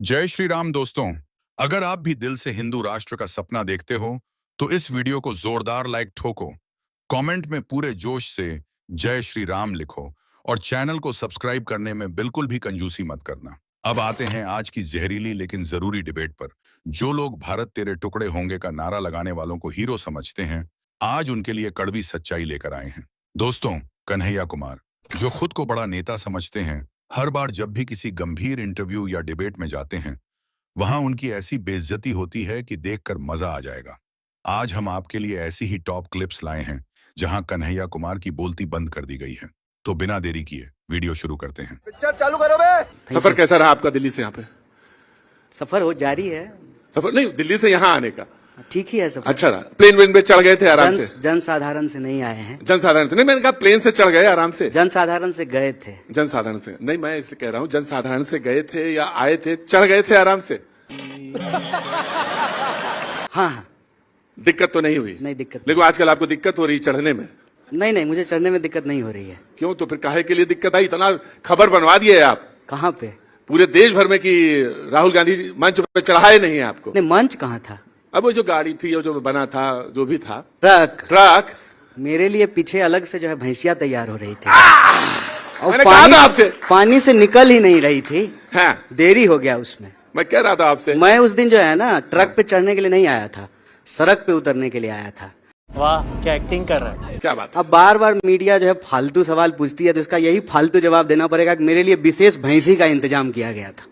जय श्री राम दोस्तों। अगर आप भी दिल से हिंदू राष्ट्र का सपना देखते हो तो इस वीडियो को जोरदार लाइक ठोको, कमेंट में पूरे जोश से जय श्री राम लिखो और चैनल को सब्सक्राइब करने में बिल्कुल भी कंजूसी मत करना। अब आते हैं आज की जहरीली लेकिन जरूरी डिबेट पर। जो लोग भारत तेरे टुकड़े होंगे का नारा लगाने वालों को हीरो समझते हैं, आज उनके लिए कड़वी सच्चाई लेकर आए हैं। दोस्तों, कन्हैया कुमार, जो खुद को बड़ा नेता समझते हैं, हर बार जब भी किसी गंभीर इंटरव्यू या डिबेट में जाते हैं, वहां उनकी ऐसी बेइज्जती होती है कि देखकर मजा आ जाएगा। आज हम आपके लिए ऐसी ही टॉप क्लिप्स लाए हैं जहां कन्हैया कुमार की बोलती बंद कर दी गई है। तो बिना देरी किए वीडियो शुरू करते हैं। पिक्चर चालू करो बे। सफर कैसा रहा आपका दिल्ली से यहाँ पे? सफर हो जारी है। सफर नहीं, दिल्ली से यहाँ आने का ठीक ही है सफर। अच्छा रहा। प्लेन वेन पे चढ़ गए थे आराम से? जनसाधारण से नहीं आए हैं। जनसाधारण से नहीं, मैंने कहा प्लेन से चढ़ गए आराम से। जनसाधारण से गए थे। जनसाधारण से नहीं, मैं इसलिए कह रहा हूँ जनसाधारण से गए थे या आए थे, चढ़ गए थे आराम से? हाँ, दिक्कत तो नहीं हुई? नहीं दिक्कत। लेकिन आजकल आपको दिक्कत हो रही चढ़ने में? नहीं, मुझे चढ़ने में दिक्कत नहीं हो रही है। क्यों? तो फिर काहे के लिए दिक्कत आई? इतना खबर बनवा दिए आप कहाँ पे? पूरे देश भर में कि राहुल गांधी जी मंच पे चढ़ाए नहीं आपको। नहीं, मंच कहाँ था? अब वो जो गाड़ी थी, वो जो बना था, जो भी था, ट्रक मेरे लिए पीछे अलग से जो है भैंसिया तैयार हो रही थी और मैंने कहा था आपसे, पानी से निकल ही नहीं रही थी। हाँ। देरी हो गया उसमें। मैं कह रहा था आपसे, मैं उस दिन जो है ना ट्रक पे चढ़ने के लिए नहीं आया था, सड़क पे उतरने के लिए आया था। वाह, क्या एक्टिंग कर रहा है। क्या बात। अब बार बार मीडिया जो है फालतू सवाल पूछती है तो इसका यही फालतू जवाब देना पड़ेगा कि मेरे लिए विशेष भैंसी का इंतजाम किया गया था।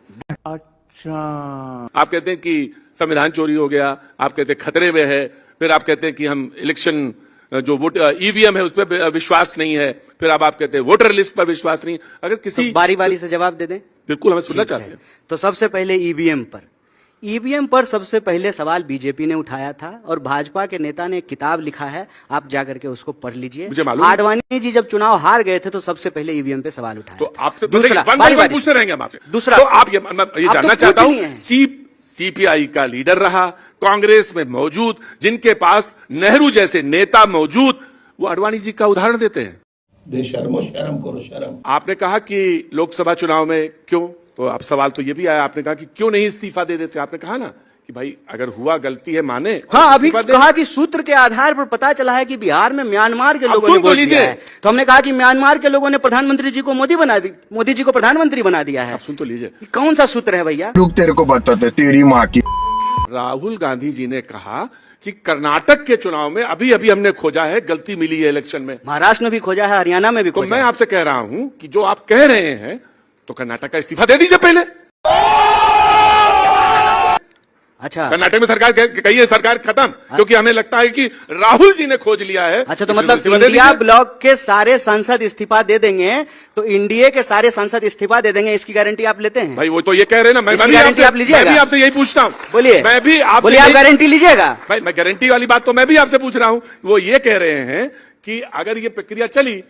अच्छा, आप कहते हैं कि संविधान चोरी हो गया, आप कहते हैं खतरे में है, फिर आप कहते हैं कि हम इलेक्शन जो वोट ईवीएम है उस पर विश्वास नहीं है, फिर अब आप कहते हैं वोटर लिस्ट पर विश्वास नहीं। अगर किसी तो बारी बारी से जवाब दे दें। बिल्कुल, हमें सुनना चाहते हैं। तो सबसे पहले ईवीएम पर सबसे पहले सवाल बीजेपी ने उठाया था और भाजपा के नेता ने एक किताब लिखा है, आप जाकर के उसको पढ़ लीजिए। मुझे मालूम है। आडवाणी जी जब चुनाव हार गए थे तो सबसे पहले ईवीएम पे सवाल उठाया। तो आपसे दूसरा पूछते रहेंगे हम आपसे। दूसरा, तो आप ये जानना चाहता हूं, सीपीआई का लीडर रहा, कांग्रेस में मौजूद, जिनके पास नेहरू जैसे नेता मौजूद, वो आडवाणी जी का उदाहरण देते हैं। बेशर्मो, शर्म करो, शर्म। आपने कहा कि लोकसभा चुनाव में क्यों, तो आप सवाल तो ये भी आया, आपने कहा कि क्यों नहीं इस्तीफा दे देते। आपने कहा ना कि भाई अगर हुआ गलती है माने। हाँ, अभी कहा कि सूत्र के आधार पर पता चला है कि बिहार में म्यांमार के लोगों ने वोट दिया है। तो हमने कहा कि म्यांमार के लोगों ने प्रधानमंत्री जी को मोदी जी को प्रधानमंत्री बना दिया है। सुन तो लीजिए, कौन सा सूत्र है भैया? रुक, तेरे को बताते तेरी माँ की। राहुल गांधी जी ने कहा कि कर्नाटक के चुनाव में अभी अभी हमने खोजा है, गलती मिली है इलेक्शन में। महाराष्ट्र में भी खोजा है, हरियाणा में भी तो खोजा मैं है। आपसे कह रहा हूं कि जो आप कह रहे हैं तो कर्नाटक का इस्तीफा दे दीजिए पहले। अच्छा, कर्नाटक में सरकार कही है, सरकार खत्म, क्योंकि हमें लगता है कि राहुल जी ने खोज लिया है। अच्छा, तो मतलब इंडिया ब्लॉक के सारे सांसद इस्तीफा दे देंगे तो इंडिया के सारे सांसद इस्तीफा दे देंगे, इसकी गारंटी आप लेते हैं? भाई वो तो ये कह रहे हैं ना, मैं गारंटी आप लीजिएगा? मैं भी आपसे यही पूछता हूं। बोलिए, मैं भी आप गारंटी लीजिएगा? भाई मैं गारंटी वाली बात तो मैं भी आपसे पूछ रहा हूं। वो ये कह रहे हैं कि अगर ये प्रक्रिया चली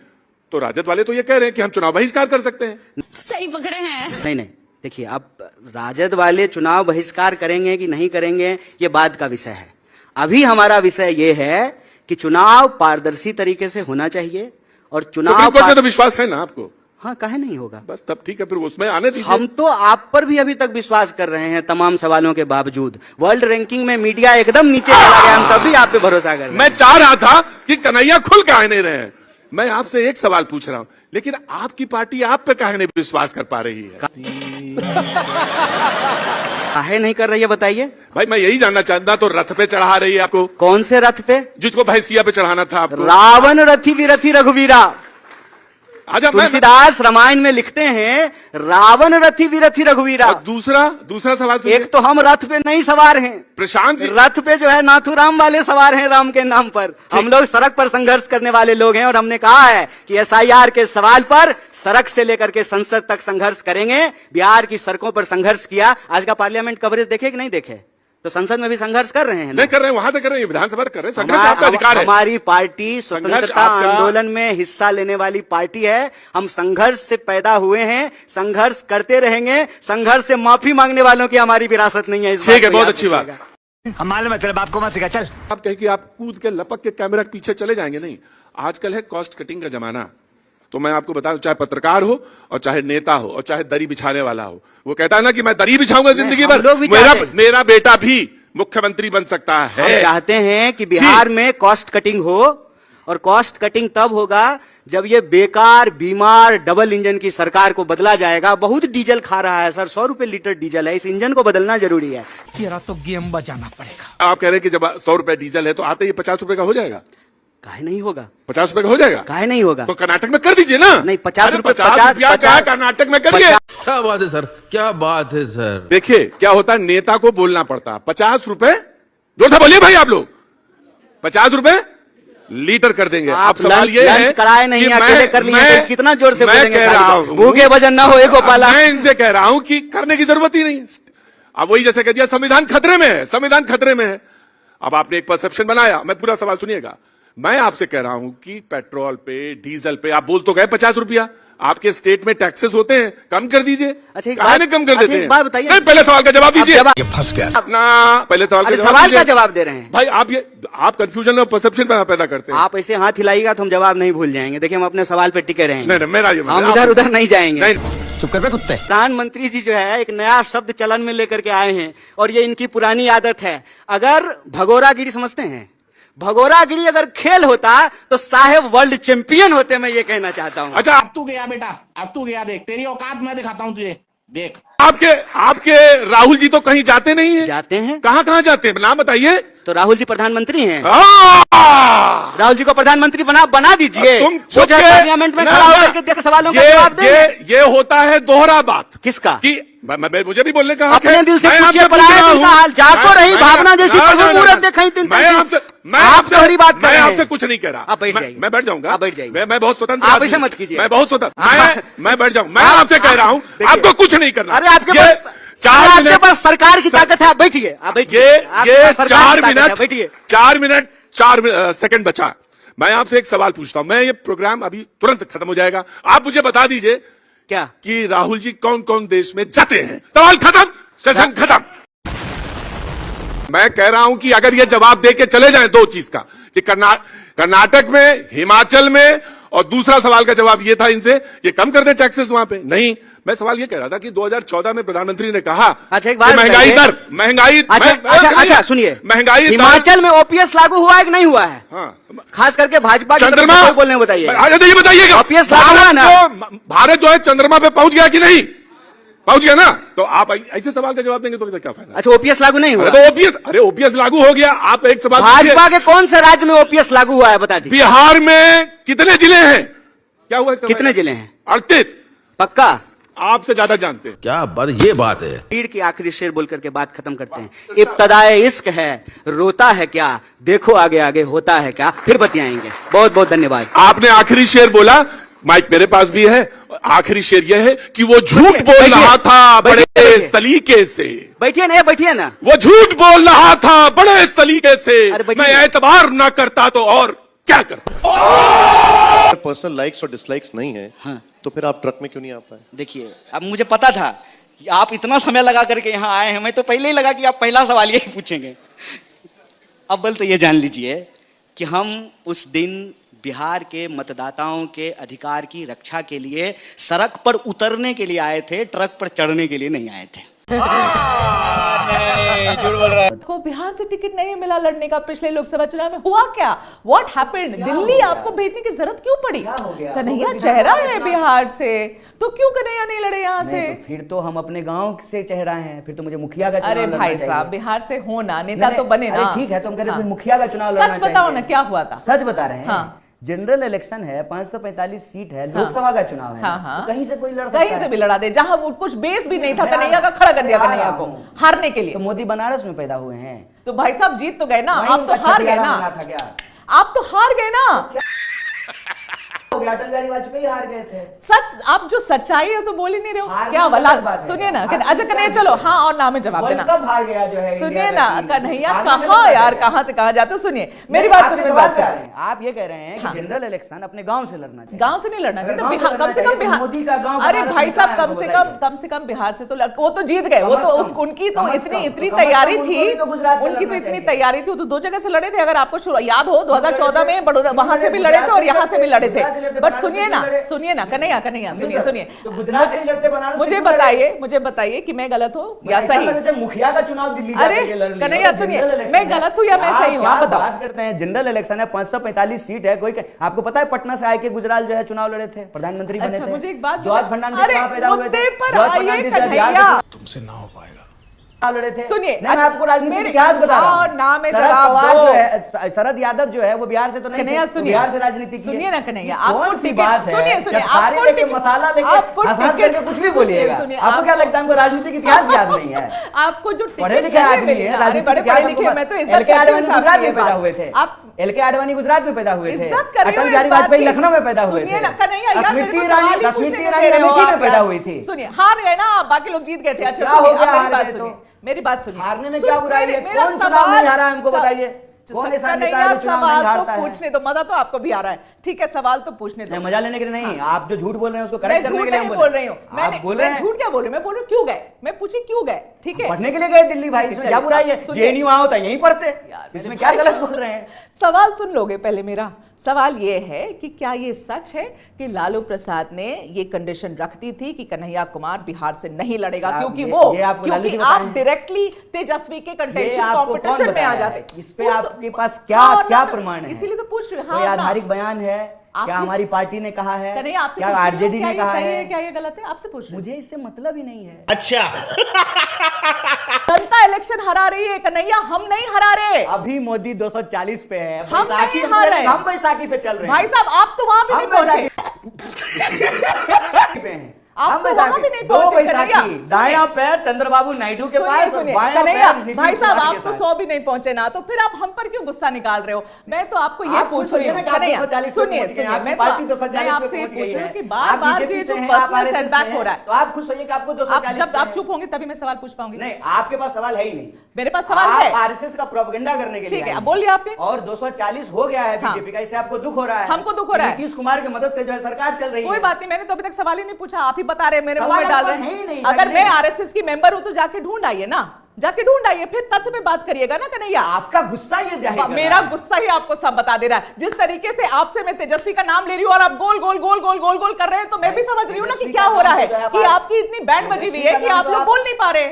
तो राजद वाले तो ये कह रहे हैं कि हम चुनाव बहिष्कार कर सकते हैं। सही पकड़े हैं। नहीं, देखिए, अब राजद वाले चुनाव बहिष्कार करेंगे कि नहीं करेंगे ये बाद का विषय है। अभी हमारा विषय ये है कि चुनाव पारदर्शी तरीके से होना चाहिए और चुनाव सुप्रीम कोर्ट में तो विश्वास है ना आपको? हाँ, काहे नहीं होगा? बस तब ठीक है, फिर उसमें आने दीजिए। हम तो आप पर भी अभी तक विश्वास कर रहे हैं तमाम सवालों के बावजूद। वर्ल्ड रैंकिंग में मीडिया एकदम नीचे चला गया, हम तब भी आप पे भरोसा कर रहे हैं। मैं चाह रहा था कि कन्हैया खुल के आने रहे हैं। मैं आपसे एक सवाल पूछ रहा हूं, लेकिन आपकी पार्टी आप पे काहे नहीं विश्वास कर पा रही है? काहे नहीं कर रही है बताइए? भाई मैं यही जानना चाहता, तो रथ पे चढ़ा रही है आपको? कौन से रथ पे? जिसको भैंसिया पे चढ़ाना था आपको। रावण रथी विरथी रघुवीरा। आजा, तुलसीदास रामायण में लिखते हैं रावण रथी विरथी रघुवीरा। दूसरा सवाल सुनिए। एक तो हम रथ पे नहीं सवार हैं, प्रशांत जी रथ पे जो है नाथुराम वाले सवार हैं राम के नाम पर। हम लोग सड़क पर संघर्ष करने वाले लोग हैं और हमने कहा है कि एसआईआर के सवाल पर सड़क से लेकर के संसद तक संघर्ष करेंगे। बिहार की सड़कों पर संघर्ष किया। आज का पार्लियामेंट कवरेज देखे कि नहीं देखे? तो संसद में भी संघर्ष कर रहे हैं। नहीं कर रहे हैं, वहां से कर रहे हैं, विधानसभा कर रहे हैं। संघर्ष आपका अधिकार है। हमारी पार्टी स्वतंत्रता आंदोलन में हिस्सा लेने वाली पार्टी है। हम संघर्ष से पैदा हुए हैं, संघर्ष करते रहेंगे। संघर्ष से माफी मांगने वालों की हमारी विरासत नहीं है। ठीक है, बहुत अच्छी बात। हम मालूम है तेरे बाप को मत सिखा, चल। आप कहें कि आप कूद के लपक के कैमरा के पीछे चले जाएंगे, नहीं। आजकल है कॉस्ट कटिंग का जमाना। तो मैं आपको बता दूं, चाहे पत्रकार हो और चाहे नेता हो और चाहे दरी बिछाने वाला हो, वो कहता है ना कि मैं दरी बिछाऊंगा जिंदगी हम भर, लोग भी मेरा बेटा भी मुख्यमंत्री बन सकता हम है। चाहते हैं कि बिहार में कॉस्ट कटिंग हो, और कॉस्ट कटिंग तब होगा जब ये बेकार बीमार डबल इंजन की सरकार को बदला जाएगा। बहुत डीजल खा रहा है सर, 100 रुपए लीटर डीजल है, इस इंजन को बदलना जरूरी है। तेरा तो गेम बजाना पड़ेगा। आप कह रहे हैं कि जब 100 रुपए डीजल है तो आते ही 50 रुपए का हो जाएगा। काहे नहीं होगा? 50 रुपए का हो जाएगा। काहे नहीं होगा? तो कर्नाटक में कर दीजिए ना। नहीं, 50 अरे रुपए 50 रुपया क्या कर्नाटक में करिए। क्या बात है सर, क्या बात है सर। देखिए क्या होता है, नेता को बोलना पड़ता है। 50 रुपए जोर से बोलिए भाई, आप लोग 50 रुपए लीटर कर देंगे। आप सवाल ये है कराए नहीं, कि अकेले कर लिए तो कितना जोर से मैं बोलेंगे? कह रहा हूं, भूखे वजन ना हो गोपाला। मैं इनसे कह रहा हूं कि करने की जरूरत ही नहीं है। अब वही जैसे कह दिया संविधान खतरे में है, संविधान खतरे में है। अब आपने एक परसेप्शन बनाया, मैं पूरा सवाल सुनिएगा। मैं आपसे कह रहा हूं कि पेट्रोल पे डीजल पे आप बोल तो गए 50 रुपया, आपके स्टेट में टैक्सेस होते हैं, कम कर दीजिए। अच्छा एक काहे में कम कर देते हैं? बात बताइए। नहीं, पहले सवाल का जवाब दीजिए। ये फंस गया। अपना पहले सवाल का सवाल दीजिए। का जवाब दे रहे हैं भाई आप कंफ्यूजन और परसेप्शन पैदा करते हैं। आप ऐसे हाथ हिलाइएगा तो हम जवाब नहीं भूल जाएंगे। देखिए हम अपने सवाल पे टिके रहेंगे, नहीं मेरा ये हम इधर उधर नहीं जाएंगे। नहीं, चुप कर बे कुत्ते। प्रधानमंत्री जी जो है एक नया शब्द चलन में लेकर के आए हैं, और ये इनकी पुरानी आदत है। अगर भगोरागिरी समझते हैं, भगोरागिरी अगर खेल होता तो साहेब वर्ल्ड चैंपियन होते, मैं ये कहना चाहता हूं। अच्छा अब तू गया बेटा, अब तू गया। देख तेरी औकात मैं दिखाता हूँ तुझे, देख। आपके राहुल जी तो कहीं जाते नहीं है। जाते हैं। कहां जाते हैं, नाम बताइए। तो राहुल जी प्रधानमंत्री हैं। आ! राहुल जी को प्रधानमंत्री बना दीजिए। तुम वो जो है पार्लियामेंट में खड़ा होकर के जैसे सवालों का जवाब दें। ये होता है दोहरा बात। किसका? कि मुझे भी बोलने का हक अपने है। दिल से मैं पूछिए, आपसे पूछ पराये रहा दिल का हूं। हाल। जागो रही भावना जैसी प्रभु मूरत देखाई तीन मैं तरसी। आप दोहरी बात कर मैं रहे हैं। आपसे कुछ नहीं कह रहा। आप बैठ जाइए। मैं बैठ जाऊंगा। आप बैठ जाइए। मैं बहुत स्वतंत्र आप आदमी ऐसे हूं। मत कीजिए। मैं बहुत स्वतंत्र, मैं बैठ जाऊंगा। मैं आपसे कह रहा हूं, देखिए। आपको कुछ नहीं करना। अरे आपके ये पास 4 आपके मिनट पास सरकार की ताकत है, आप बैठिए। आप बैठिए। ये आपके पास सरकार 4 की ताकत है, मिनट बैठिए। 4 सेकंड बचा। मैं आपसे एक सवाल पूछता हूं। मैं ये प्रोग्राम अभी तुरंत खत्म हो जाएगा। आप मुझे बता दीजिए क्या कि राहुल जी कौन कौन देश में जाते हैं। सवाल खत्म, सेशन खत्म। मैं कह रहा हूं कि अगर ये जवाब दे के चले जाएं दो चीज का, कि कर्नाटक में, हिमाचल में, और दूसरा सवाल का जवाब ये था इनसे, ये कम कर दे टैक्सेस वहां पे। नहीं, मैं सवाल ये कह रहा था कि 2014 में प्रधानमंत्री ने कहा, अच्छा एक बात महंगाई बताइए। दर, महंगाई, अच्छा सुनिए, महंगाई हिमाचल में ओपीएस लागू हुआ है कि नहीं हुआ है? हाँ, खास करके भाजपा की तरफ चंद्रमा से कोई बोलने को बताइए। ये बताइएगा, ओपीएस लागू हुआ ना? भारत जो है चंद्रमा पे पहुंच गया कि नहीं पहुंच गया ना? तो आप ऐसे सवाल का जवाब देंगे तो क्या फायदा? अच्छा ओपीएस लागू नहीं हुआ? अरे ओपीएस लागू हो गया। आप एक सवाल भाजपा के कौन से राज्य में ओपीएस लागू हुआ है बता दीजिए। बिहार में कितने जिले हैं? क्या हुआ इसका? कितने जिले हैं? 38। पक्का? आपसे ज्यादा जानते हैं। क्या बात, ये बात है। तीर की आखिरी शेर बोल करके बात खत्म करते हैं। इब्तदाए इश्क है, रोता है क्या, देखो आगे आगे होता है क्या, फिर बतियाएंगे। बहुत बहुत धन्यवाद। आपने आखिरी शेर बोला, माइक मेरे पास भी है। आखिरी शेर यह है कि वो झूठ बोल रहा था बड़े सलीके से। बैठिए ना, बैठिए ना। वो झूठ बोल रहा था बड़े सलीके से। अरे बैठिए। मैं एतबार ना करता तो और क्या करता। पर्सनल लाइक्स और डिसलाइक्स नहीं है, हाँ। तो फिर आप ट्रक में क्यों नहीं आ पाए? देखिए अब मुझे पता था कि आप इतना समय लगा करके यहाँ आए हैं। मैं तो पहले ही लगा कि आप पहला सवाल यही पूछेंगे। अब बल तो ये जान लीजिए कि हम उस दिन बिहार के मतदाताओं के अधिकार की रक्षा के लिए सड़क पर उतरने के लिए आए थे, ट्रक पर चढ़ने के लिए नहीं आए थे। को बिहार से टिकट नहीं मिला लड़ने का पिछले लोकसभा चुनाव में, हुआ क्या? What happened? दिल्ली आपको भेजने की जरूरत क्यों पड़ी? कन्हैया चेहरा है बिहार से, तो क्यों कन्हैया नहीं लड़े यहाँ से? तो फिर तो हम अपने गांव से चेहरा हैं, फिर तो मुझे मुखिया का चुनाव अरे लड़ना भाई चाहिए। साहब बिहार से हो ना, नेता तो बने ना। ठीक है, तो हम कह रहे हाँ। फिर मुखिया का चुनाव लड़ना सच बताओ चाहिए। ना क्या हुआ था? सच बता रहे हैं। हाँ। जनरल इलेक्शन है, 545 सीट है, लोकसभा का चुनाव है। हाँ, हाँ। तो कहीं से कोई लड़ सकता कहीं है। से भी लड़ा दे, जहां वो कुछ बेस भी नहीं था कन्हैया का, खड़ा कर दिया कन्हैया को हारने के लिए। तो मोदी बनारस में पैदा हुए हैं, तो भाई साहब जीत तो गए ना, वहीं आप तो उनका हार गए छठियारा ना, बना था क्या? आप तो हार गए ना। हो गया, अटल बिहारी वाजपेयी हार गए थे। सच, आप जो सच्चाई है तो बोल ही नहीं रहे हो हार क्या? गया, वाला गलत बात है। सुनिए ना, हार अच्छा कन्हैया चलो हाँ और ना में जवाब वर्ल्ड देना। कप हार गया जो है सुनिए इंडिया ना का टीम। कन्हैया हारने से कहाँ गलत यार, बात है। कहाँ से कहाँ जाते हो? सुनिए मेरी नहीं, बात आपके सुनिए, सवाल बात पे आ सुनिए। रहे हैं। आप ये कह रहे हैं कि हाँ। जनरल इलेक्शन अपने गांव से लड़ना चाहिए। गांव से नहीं लड़ना चाहिए, गांव से बिहार लड़ना कम से कम चाहिए, बिहार। मोदी का गांव अरे बनारस भाई में साहब कहाँ है, कम से कम बिहार से तो वो तो जीत गए। वो तो उनकी तो कम से इतनी कम तैयारी उनको थी, भी तो गुजरात से उनकी तो लड़ना इतनी चाहिए। तैयारी थी, वो तो 2 जगह से लड़े थे। अगर आपको याद हो 2014 में बड़ौदा वहां से भी लड़े थे और यहाँ से भी लड़े थे। बट सुनिए ना कन्हैया सुनिए तो गुजरात से लड़ते, बनारस से मुझे बताइए कि मैं गलत हूँ या सही। मुखिया का चुनाव दिल्ली अरे कन्हैया सुनिए, मैं गलत हूँ या मैं सही हूँ, आप बताओ। बात करते हैं, जनरल इलेक्शन है, 545 सीट है, कोई आपको पता है पटना से आए के गुजराल जो है चुनाव लड़े थे, प्रधानमंत्री बने थे। मुझे एक बात, जॉर्ज फर्नांडिस कहां पैदा हुए थे? जॉर्ज फर्नांडिस तुमसे ना हो पाएगा। लड़े थे। सुनिए, मैं आपको राजनीतिक इतिहास बता रहा हूं। नाम है शरद पवार जो है, शरद यादव जो है वो बिहार से तो नहीं, बिहार से राजनीति की। सुनिए ना कन्हैया, कौन सी बात है? चटखारे लेके मसाला लेके हंस करके कुछ भी बोलिएगा। आपको क्या लगता है हमको राजनीतिक इतिहास याद नहीं है? आपको जो पढ़े लिखे आदमी है, राजनीतिक एल के आडवाणी गुजरात में पैदा हुए थे। एल के आडवाणी गुजरात में पैदा हुए थे, अटल बिहारी वाजपेयी लखनऊ में पैदा हुए थे, स्मृति ईरानी अमेठी में पैदा हुई थी। सुनिए, हार गए ना, बाकी लोग जीत गए थे। अच्छा सुनिए, मेरी बात सुनिए। हारने में क्या बुराई है? कौन चुनाव नहीं हारा हमको बताइए? कौन ऐसा नेता है जो चुनाव नहीं हारता है? पूछने तो मजा तो आपको भी आ रहा है, ठीक है, सवाल तो पूछने दो। मजा लेने के लिए नहीं, आप जो झूठ बोल रहे हैं उसको करेक्ट करने के लिए बोल रही हूँ। मैं झूठ क्या बोल रही हूँ? मैं बोल रही हूँ क्यों गए, मैं पूछी क्यों गए, ठीक है। पढ़ने के लिए गए दिल्ली भाई, इसमें क्या बुराई है? जेएनयू आओ तो यहीं पढ़ते, इसमें क्या गलत बोल रहे हैं? सवाल सुन लोगे पहले। मेरा सवाल ये है कि क्या ये सच है कि लालू प्रसाद ने ये कंडीशन रख दी थी कि कन्हैया कुमार बिहार से नहीं लड़ेगा, क्योंकि आप डायरेक्टली तेजस्वी के कंपटीशन में आ जाते? इस पे आपके पास क्या प्रमाण है? इसीलिए तो पूछ रही हूँ। कोई आधारिक बयान है क्या? हमारी पार्टी ने कहा है, क्या आरजेडी ने कहा है? क्या ये गलत है? आपसे पूछ रही हूँ। मुझे इससे मतलब ही नहीं है। अच्छा जनता इलेक्शन हरा रही है कन्हैया, हम नहीं हरा रहे। अभी मोदी 240 पे है, हम नहीं हार रहे, हम बैसाखी पे चल रहे हैं। भाई साहब आप तो वहां भी नहीं पहुंचे। आप तो वहां भी नहीं पहुंचे। दायां पैर चंद्रबाबू नायडू के पास, भाई साहब आप तो 100 भी नहीं पहुंचे ना, तो फिर आप हम पर क्यों गुस्सा निकाल रहे हो? मैं तो आपको ये पूछ रही हूँ, सुनिए, मैं आपसे ये पूछ रही हूँ कि बार बार ये जो पर्सनल सेटबैक हो रहा है, तो आप खुश होइए कि आपको 240। जब आप चुप होंगे तभी मैं सवाल पूछ पाऊंगी। नहीं, आपके पास सवाल है ही नहीं। मेरे पास सवाल है, आरएसएस का प्रोपेगेंडा करने के लिए। ठीक है, बोलिए आपने। और 240 हो गया है बीजेपी का, इससे आपको दुख हो रहा है? हमको दुख हो रहा है, नीतीश कुमार की मदद से जो है सरकार चल रही है। कोई बात नहीं, मैंने तो अभी तक सवाल ही नहीं पूछा, आप ही बता रहे, मेरे मुंह में डाल रहे हैं। अगर मैं आरएसएस की मेंबर हूं तो जाके ढूंढ आइए ना, जाके ढूंढ आइए, फिर तथ्य पे बात करिएगा ना कन्हैया। आपका गुस्सा ये जाहिर कर मेरा गुस्सा ही आपको सब बता दे रहा है। जिस तरीके से आपसे मैं तेजस्वी का नाम ले रही हूँ और आप गोल गोल गोल गोल गोल गोल कर रहे हैं, तो मैं भी समझ रही हूँ ना कि क्या हो रहा है, कि आपकी इतनी बैंड बजी हुई है कि आप लोग बोल नहीं पा रहे,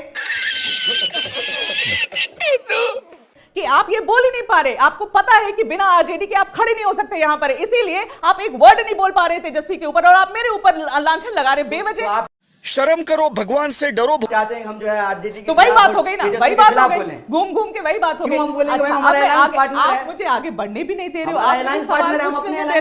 कि आप ये बोल ही नहीं पा रहे। आपको पता है कि बिना आरजेडी के आप खड़े नहीं हो सकते यहाँ पर, इसीलिए आप एक वर्ड नहीं बोल पा रहे तेजस्वी के ऊपर, और आप मेरे ऊपर लांछन लगा रहे बेवजह। शर्म करो, भगवान से डरो। चाहते हैं हम जो है आरजेडी तो वही बात हो गई ना, वही बात हो गई, घूम घूम के वही बात हो गई। आप मुझे आगे बढ़ने भी नहीं दे रहे हो,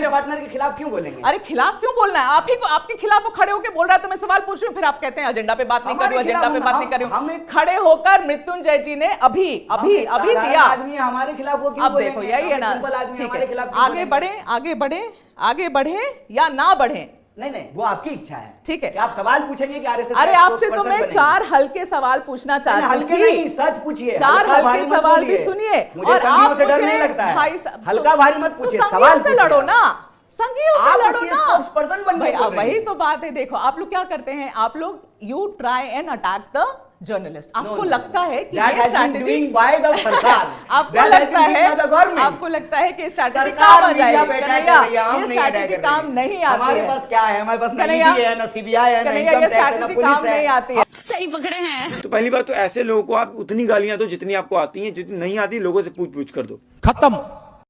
पार्टनर के खिलाफ क्यों बोलेंगे? अरे खिलाफ क्यों बोलना है? आप ही को, आपके खिलाफ वो खड़े होकर बोल रहा है तो मैं सवाल पूछ रही हूँ, फिर आप कहते हैं एजेंडा पे बात नहीं कर रही हूँ, एजेंडा पे बात नहीं कर रही हूँ। खड़े होकर मृत्युंजय जी ने अभी दिया आदमी हमारे खिलाफ, वो क्यों? अब देखो यही है ना, ठीक है, आगे बढ़े या ना बढ़े, नहीं वो आपकी इच्छा है, ठीक है। आप सवाल पूछेंगे कि आरएसएस। अरे आपसे तो मैं 4 हल्के सवाल पूछना चाहती थी। नहीं, सच पूछिए, 4 हल्के सवाल भी सुनिए। मुझे संघियों से डर नहीं लगता है, हल्का भारी मत पूछिए, सवाल से लड़ो ना, संघियों से लड़ो ना। स्पोक्सपर्सन बन गए। वही तो बात है। देखो आप लोग क्या करते हैं, आप लोग you try and attack the journalist. आपको लगता है कि ये स्ट्रैटेजी आपको लगता है कि स्ट्रैटेजी काम आ जाएगी। ये स्ट्रैटेजी काम नहीं आती है। हमारे पास क्या है? हमारे पास ना ईडी है, ना सीबीआई है, ना इनकम टैक्स है, ना पुलिस नहीं आती है। सही पकड़े हैं। तो पहली बात तो ऐसे लोगों को आप उतनी गालियां दो जितनी आपको आती हैं, जितनी नहीं आती लोगों से पूछ कर दो। खत्म।